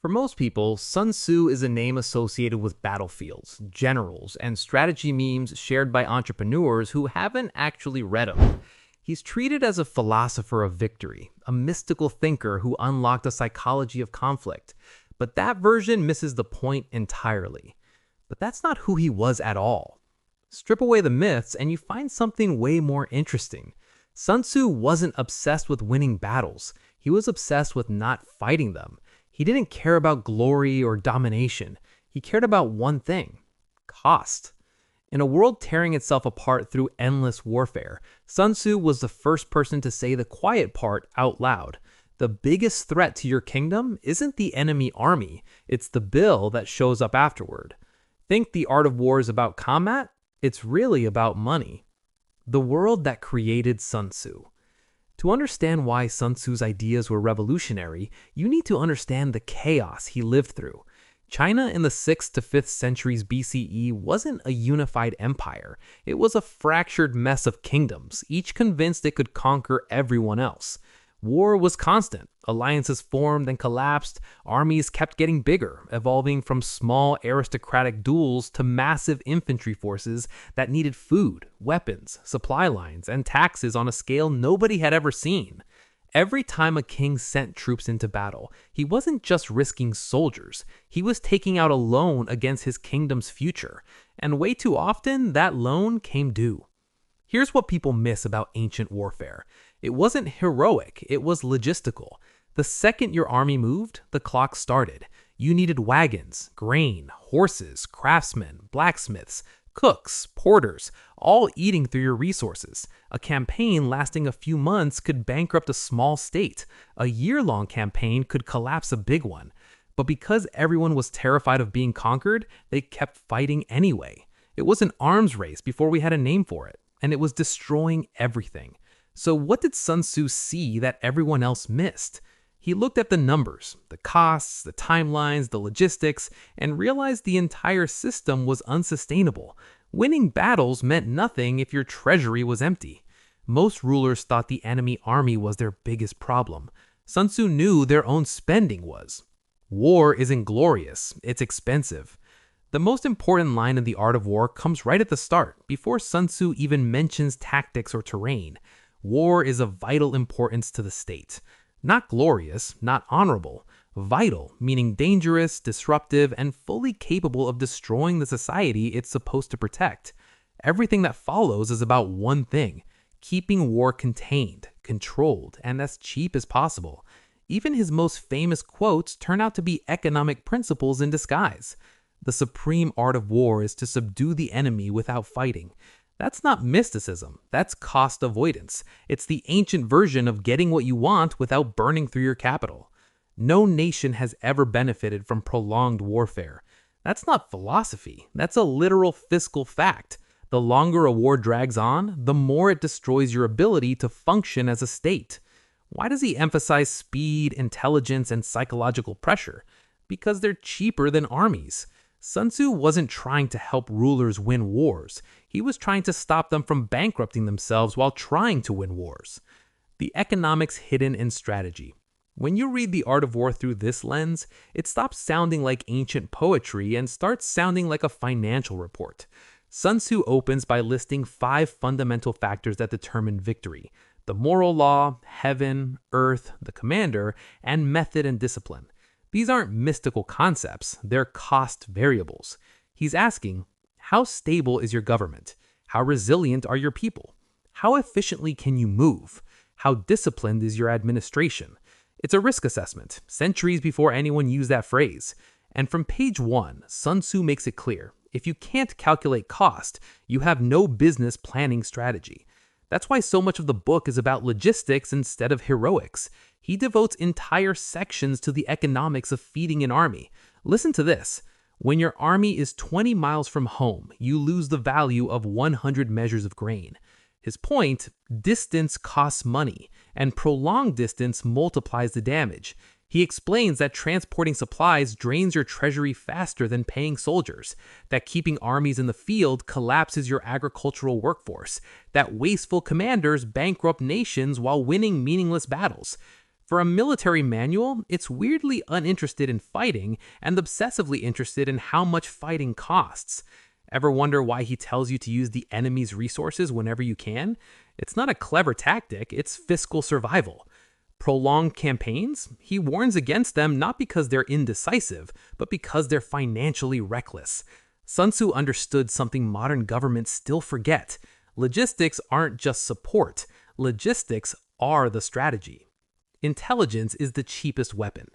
For most people, Sun Tzu is a name associated with battlefields, generals, and strategy memes shared by entrepreneurs who haven't actually read him. He's treated as a philosopher of victory, a mystical thinker who unlocked the psychology of conflict. But that version misses the point entirely. But that's not who he was at all. Strip away the myths and you find something way more interesting. Sun Tzu wasn't obsessed with winning battles. He was obsessed with not fighting them. He didn't care about glory or domination. He cared about one thing: cost. In a world tearing itself apart through endless warfare, Sun Tzu was the first person to say the quiet part out loud. The biggest threat to your kingdom isn't the enemy army, it's the bill that shows up afterward. Think the art of war is about combat? It's really about money. The world that created Sun Tzu. To understand why Sun Tzu's ideas were revolutionary, you need to understand the chaos he lived through. China in the 6th to 5th centuries BCE wasn't a unified empire. It was a fractured mess of kingdoms, each convinced it could conquer everyone else. War was constant. Alliances formed and collapsed. Armies kept getting bigger, evolving from small aristocratic duels to massive infantry forces that needed food, weapons, supply lines, and taxes on a scale nobody had ever seen. Every time a king sent troops into battle, he wasn't just risking soldiers. He was taking out a loan against his kingdom's future. And way too often, that loan came due. Here's what people miss about ancient warfare. It wasn't heroic, it was logistical. The second your army moved, the clock started. You needed wagons, grain, horses, craftsmen, blacksmiths, cooks, porters, all eating through your resources. A campaign lasting a few months could bankrupt a small state. A year-long campaign could collapse a big one. But because everyone was terrified of being conquered, they kept fighting anyway. It was an arms race before we had a name for it, and it was destroying everything. So what did Sun Tzu see that everyone else missed? He looked at the numbers, the costs, the timelines, the logistics, and realized the entire system was unsustainable. Winning battles meant nothing if your treasury was empty. Most rulers thought the enemy army was their biggest problem. Sun Tzu knew their own spending was. War isn't glorious, it's expensive. The most important line in the art of war comes right at the start, before Sun Tzu even mentions tactics or terrain. War is of vital importance to the state. Not glorious, not honorable. Vital, meaning dangerous, disruptive, and fully capable of destroying the society it's supposed to protect. Everything that follows is about one thing: keeping war contained, controlled, and as cheap as possible. Even his most famous quotes turn out to be economic principles in disguise. The supreme art of war is to subdue the enemy without fighting. That's not mysticism, that's cost avoidance. It's the ancient version of getting what you want without burning through your capital. No nation has ever benefited from prolonged warfare. That's not philosophy, that's a literal fiscal fact. The longer a war drags on, the more it destroys your ability to function as a state. Why does he emphasize speed, intelligence, and psychological pressure? Because they're cheaper than armies. Sun Tzu wasn't trying to help rulers win wars. He was trying to stop them from bankrupting themselves while trying to win wars. The economics hidden in strategy. When you read The Art of War through this lens, it stops sounding like ancient poetry and starts sounding like a financial report. Sun Tzu opens by listing 5 fundamental factors that determine victory: the moral law, heaven, earth, the commander, and method and discipline. These aren't mystical concepts, they're cost variables. He's asking, how stable is your government? How resilient are your people? How efficiently can you move? How disciplined is your administration? It's a risk assessment, centuries before anyone used that phrase. And from page 1, Sun Tzu makes it clear: if you can't calculate cost, you have no business planning strategy. That's why so much of the book is about logistics instead of heroics. He devotes entire sections to the economics of feeding an army. Listen to this. When your army is 20 miles from home, you lose the value of 100 measures of grain. His point: distance costs money, and prolonged distance multiplies the damage. He explains that transporting supplies drains your treasury faster than paying soldiers, that keeping armies in the field collapses your agricultural workforce, that wasteful commanders bankrupt nations while winning meaningless battles. For a military manual, it's weirdly uninterested in fighting and obsessively interested in how much fighting costs. Ever wonder why he tells you to use the enemy's resources whenever you can? It's not a clever tactic, it's fiscal survival. Prolonged campaigns? He warns against them not because they're indecisive, but because they're financially reckless. Sun Tzu understood something modern governments still forget. Logistics aren't just support. Logistics are the strategy. Intelligence is the cheapest weapon.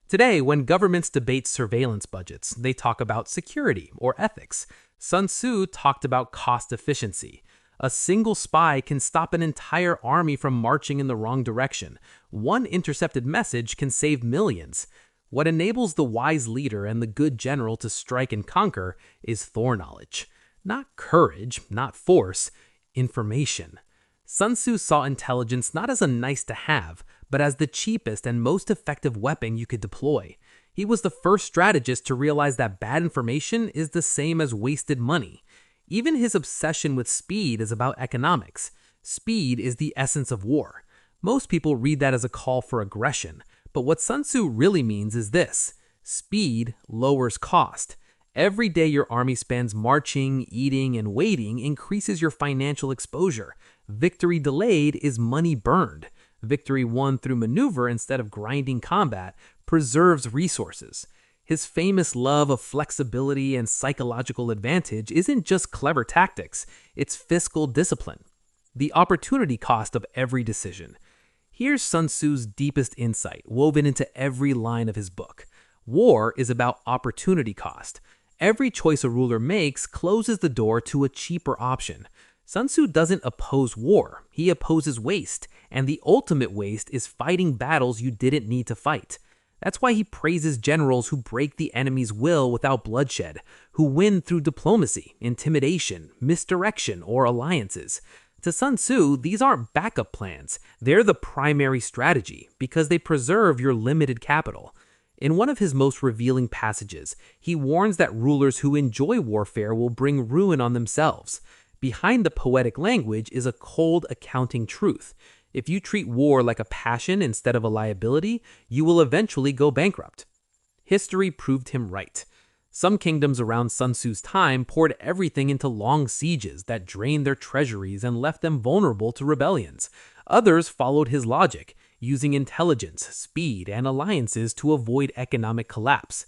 Today, when governments debate surveillance budgets, they talk about security or ethics. Sun Tzu talked about cost efficiency. A single spy can stop an entire army from marching in the wrong direction. One intercepted message can save millions. What enables the wise leader and the good general to strike and conquer is foreknowledge. Not courage, not force, information. Sun Tzu saw intelligence not as a nice-to-have, but as the cheapest and most effective weapon you could deploy. He was the first strategist to realize that bad information is the same as wasted money. Even his obsession with speed is about economics. Speed is the essence of war. Most people read that as a call for aggression, but what Sun Tzu really means is this: speed lowers cost. Every day your army spends marching, eating, and waiting increases your financial exposure. Victory delayed is money burned. Victory won through maneuver instead of grinding combat preserves resources. His famous love of flexibility and psychological advantage isn't just clever tactics, it's fiscal discipline. The opportunity cost of every decision. Here's Sun Tzu's deepest insight, woven into every line of his book. War is about opportunity cost. Every choice a ruler makes closes the door to a cheaper option. Sun Tzu doesn't oppose war, he opposes waste, and the ultimate waste is fighting battles you didn't need to fight. That's why he praises generals who break the enemy's will without bloodshed, who win through diplomacy, intimidation, misdirection, or alliances. To Sun Tzu, these aren't backup plans, they're the primary strategy because they preserve your limited capital. In one of his most revealing passages, he warns that rulers who enjoy warfare will bring ruin on themselves. Behind the poetic language is a cold accounting truth. If you treat war like a passion instead of a liability, you will eventually go bankrupt. History proved him right. Some kingdoms around Sun Tzu's time poured everything into long sieges that drained their treasuries and left them vulnerable to rebellions. Others followed his logic, using intelligence, speed, and alliances to avoid economic collapse.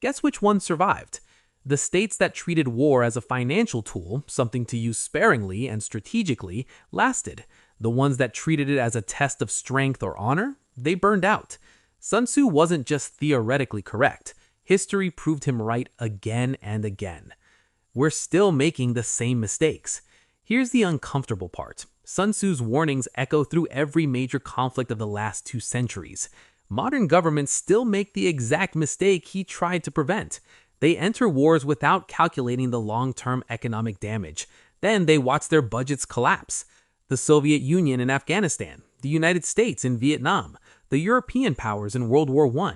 Guess which one survived? The states that treated war as a financial tool, something to use sparingly and strategically, lasted. The ones that treated it as a test of strength or honor, they burned out. Sun Tzu wasn't just theoretically correct. History proved him right again and again. We're still making the same mistakes. Here's the uncomfortable part. Sun Tzu's warnings echo through every major conflict of the last 2 centuries. Modern governments still make the exact mistake he tried to prevent. They enter wars without calculating the long-term economic damage. Then they watch their budgets collapse. The Soviet Union in Afghanistan, the United States in Vietnam, the European powers in World War I.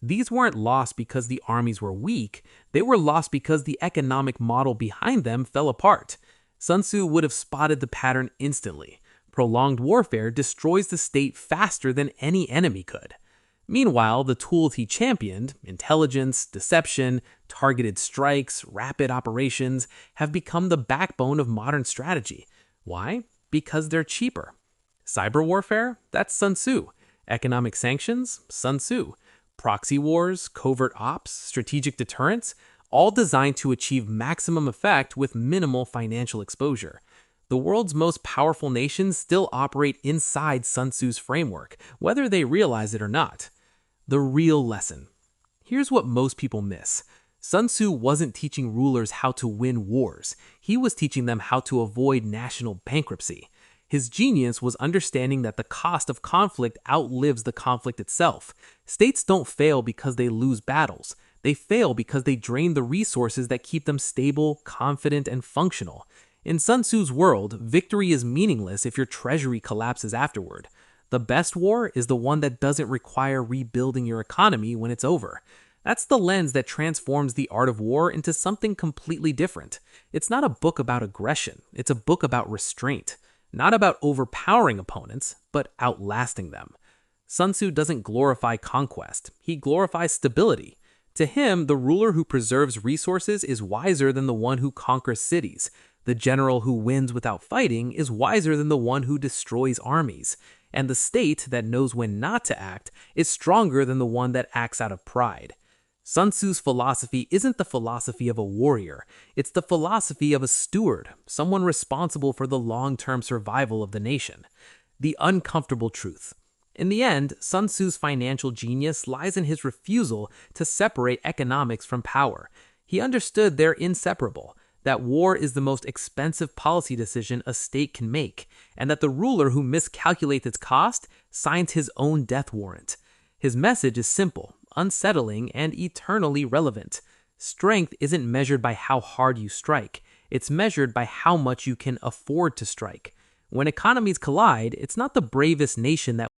These weren't lost because the armies were weak, they were lost because the economic model behind them fell apart. Sun Tzu would have spotted the pattern instantly. Prolonged warfare destroys the state faster than any enemy could. Meanwhile, the tools he championed, intelligence, deception, targeted strikes, rapid operations, have become the backbone of modern strategy. Why? Because they're cheaper. Cyber warfare? That's Sun Tzu. Economic sanctions? Sun Tzu. Proxy wars, covert ops, strategic deterrence, all designed to achieve maximum effect with minimal financial exposure. The world's most powerful nations still operate inside Sun Tzu's framework, whether they realize it or not. The real lesson. Here's what most people miss. Sun Tzu wasn't teaching rulers how to win wars. He was teaching them how to avoid national bankruptcy. His genius was understanding that the cost of conflict outlives the conflict itself. States don't fail because they lose battles. They fail because they drain the resources that keep them stable, confident, and functional. In Sun Tzu's world, victory is meaningless if your treasury collapses afterward. The best war is the one that doesn't require rebuilding your economy when it's over. That's the lens that transforms the art of war into something completely different. It's not a book about aggression, it's a book about restraint. Not about overpowering opponents, but outlasting them. Sun Tzu doesn't glorify conquest, he glorifies stability. To him, the ruler who preserves resources is wiser than the one who conquers cities. The general who wins without fighting is wiser than the one who destroys armies. And the state that knows when not to act is stronger than the one that acts out of pride. Sun Tzu's philosophy isn't the philosophy of a warrior, it's the philosophy of a steward, someone responsible for the long-term survival of the nation. The uncomfortable truth. In the end, Sun Tzu's financial genius lies in his refusal to separate economics from power. He understood they're inseparable, that war is the most expensive policy decision a state can make, and that the ruler who miscalculates its cost signs his own death warrant. His message is simple, unsettling, and eternally relevant. Strength isn't measured by how hard you strike, it's measured by how much you can afford to strike. When economies collide, it's not the bravest nation that